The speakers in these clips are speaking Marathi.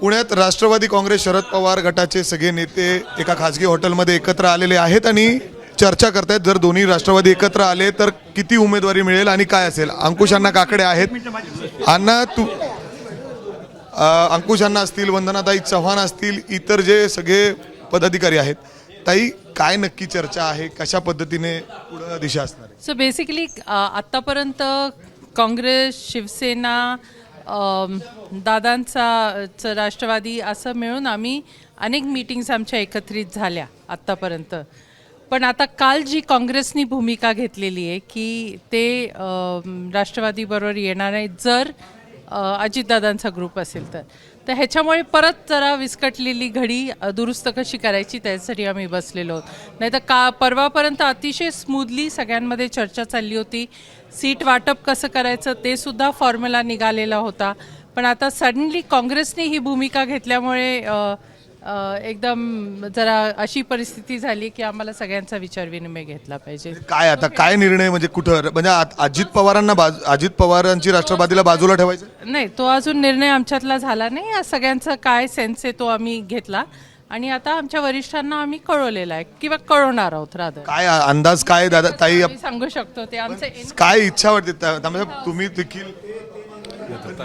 पुण्यात राष्ट्रवादी काँग्रेस शरद पवार गटाचे सगळे नेते एका खासगी हॉटेलमध्ये एकत्र आलेले आहेत आणि चर्चा करतायत. जर दोन्ही राष्ट्रवादी एकत्र आले तर किती उमेदवारी मिळेल आणि काय असेल. अंकुश अण्णा काकडे आहेत. अण्णा अंकुश अण्णा असतील, वंदनाताई चव्हाण असतील, इतर जे सगळे पदाधिकारी आहेत. ताई, काय नक्की चर्चा आहे, कशा पद्धतीने पुढे दिशा असणार आहे? सो बेसिकली आत्तापर्यंत काँग्रेस, शिवसेना, दादांचा राष्ट्रवादी असं मिळून आम्ही अनेक मीटिंग्स आमच्या एकत्रित झाल्या आत्तापर्यंत. पण आता काल जी काँग्रेसनी भूमिका घेतलेली आहे की ते राष्ट्रवादीबरोबर येणार नाही जर अजितदादांचा ग्रुप असेल तर ह्याच्यामुळे परत जरा विस्कटलेली घडी दुरुस्त कशी करायची त्यासाठी आम्ही बसलेलो आहोत. नाही तर परवापर्यंत अतिशय स्मूथली सगळ्यांमध्ये चर्चा चालली होती. सीट वाटप कसं करायचं ते सुद्धा फॉर्म्युला निघालेला होता. पण आता सडनली काँग्रेसने ही भूमिका घेतल्यामुळे एकदम जरा अशी परिस्थिती झाली की आम्हाला सगळ्यांचा विचार विनिमय घेतला पाहिजे. काय आता काय निर्णय, म्हणजे कुठं, म्हणजे अजित पवारांची राष्ट्रवादीला बाजूला ठेवायचं? नाही, तो अजून निर्णय आमच्यातला झाला नाही. या सगळ्यांचा काय सेन्स आहे तो आम्ही घेतला आणि आता आमच्या वरिष्ठांना आम्ही कळवलेला आहे किंवा कळवणार आहोत. राधा, काय अंदाज काय दादा ताई सांगू शकतो ते आमचे काय इच्छा वाटते तुम्ही देखील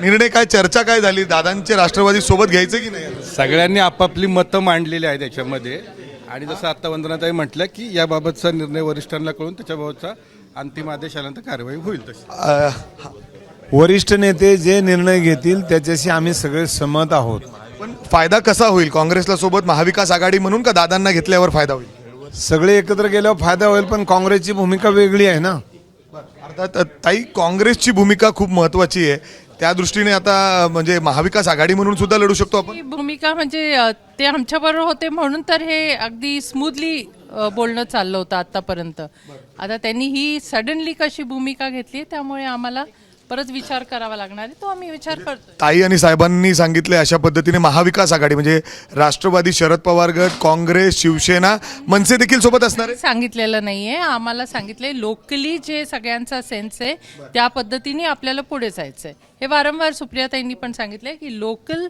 निर्णय काय, चर्चा काय झाली? दादांचे राष्ट्रवादी सोबत घ्यायचं की नाही? सगळ्यांनी आपापली मतं मांडलेली आहेत त्याच्यामध्ये. आणि जसं आता वंदनाताई म्हटलं की याबाबतचा निर्णय वरिष्ठांना कळून त्याच्याबाबतचा अंतिम आदेश आल्यानंतर कारवाई होईल. तशी वरिष्ठ नेते जे निर्णय घेतील त्याच्याशी आम्ही सगळे सहमत आहोत. पण फायदा कसा होईल काँग्रेसला सोबत? महाविकास आघाडी म्हणून का दादांना घेतल्यावर फायदा होईल? सगळे एकत्र गेल्यावर फायदा होईल, पण काँग्रेसची भूमिका वेगळी आहे ना. अर्थात ताई, काँग्रेसची भूमिका खूप महत्वाची आहे. त्या दृष्टीने आता म्हणजे महाविकास आघाडी म्हणून सुद्धा लढू शकतो आपण. ही भूमिका म्हणजे ते आमच्याबरोबर होते म्हणून तर हे अगदी स्मूथली बोलणं चाललं होतं आतापर्यंत. आता त्यांनी ही सडनली कशी भूमिका घेतली त्यामुळे आम्हाला परत विचार करावा लागणार आहे. तो आम्ही विचार करतो. ताई आणि साहेबांनी सांगितले अशा पद्धतीने महाविकास आघाडी म्हणजे राष्ट्रवादी, शरद पवार गट, काँग्रेस, शिवसेना, मनसे देखील सोबत असणार आहे. सांगितलेलं नाहीये आम्हाला. सांगितले लोकली जे सगळ्यांचा सेन्स आहे त्या पद्धतीने आपल्याला पुढे जायचंय. हे वारंवार सुप्रियाताईंनी पण सांगितलंय की लोकल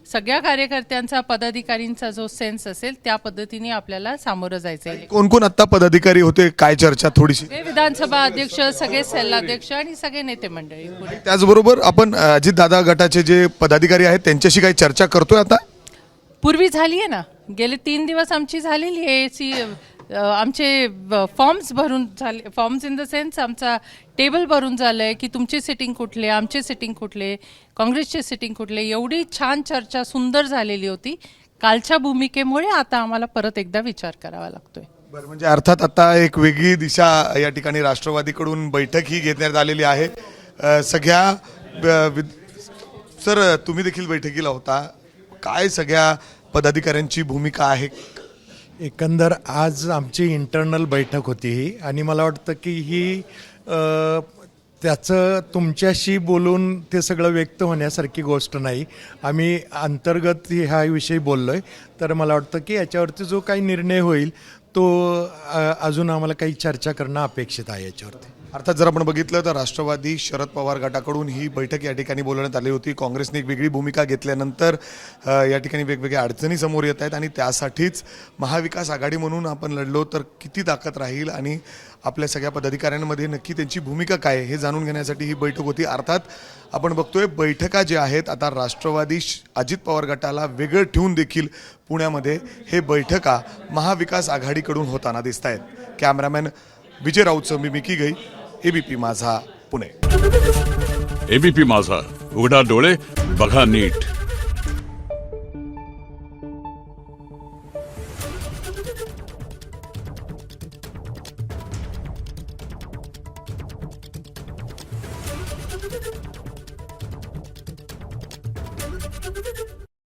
सगळ्या कार्यकर्त्यांचा, पदाधिकारींचा जो सेन्स असेल त्या पद्धतीने आपल्याला सामोरं जायचंय. कोण कोण आता पदाधिकारी होते, काय चर्चा थोडीशी? विधानसभा अध्यक्ष, सगळे सेलाध्यक्ष आणि सगळे नेते मंडळी. पुढे त्याचबरोबर आपण अजितदादा गटाचे जे पदाधिकारी आहेत त्यांच्याशी काही चर्चा करतोय आता? पूर्वी झाली आहे ना, गेले 3 दिवस आमची झालेली आहे. आमचे फॉर्म्स भरून झाले. फॉर्म्स इन द सेन्स आमचा टेबल भरून झालंय की तुमचे सिटिंग कुठले, आमचे सिटिंग कुठले, काँग्रेसचे सिटिंग कुठले. एवढी छान चर्चा सुंदर झालेली होती. कालच्या भूमिकेमुळे आता आम्हाला परत एकदा विचार करावा लागतोय. बरं, म्हणजे अर्थात आता एक वेगळी दिशा या ठिकाणी राष्ट्रवादीकडून बैठक ही घेण्यात आलेली आहे. सर, तुम्ही देखील बैठकीला होता. काय सगळ्या पदाधिकाऱ्यांची भूमिका आहे? एकंदर आज आमची इंटरनल बैठक होती ही, आणि मला वाटतं की ही त्याचं तुमच्याशी बोलून ते सगळं व्यक्त होण्यासारखी गोष्ट नाही. आम्ही अंतर्गत ह्या विषयी बोललो आहे. तर मला वाटतं की याच्यावरती जो काही निर्णय होईल तो अजून आम्हाला काही चर्चा करणं अपेक्षित आहे याच्यावरती. अर्थात जर आपण बघितलं तर राष्ट्रवादी शरद पवार गटाकडून ही बैठक या ठिकाणी बोलवण्यात आली होती. काँग्रेसने एक वेगळी भूमिका घेतल्यानंतर या ठिकाणी वेगवेगळ्या अडचणी समोर येत आहेत आणि त्यासाठीच महाविकास आघाडी म्हणून आपण लढलो तर किती ताकद राहील आणि आपल्या सगळ्या पदाधिकाऱ्यांमध्ये नक्की त्यांची भूमिका काय हे जाणून घेण्यासाठी ही बैठक होती. अर्थात आपण बघतोय बैठका ज्या आहेत आता राष्ट्रवादी अजित पवार गटाला वेगळं ठेवून देखील पुण्यामध्ये हे बैठका महाविकास आघाडीकडून होताना दिसत आहेत. कॅमेरामॅन विजय राऊतसह मी मिकी गई, एबीपी माझा, पुणे. एबीपी माझा, उघडा डोळे बघा नीट. Thank you.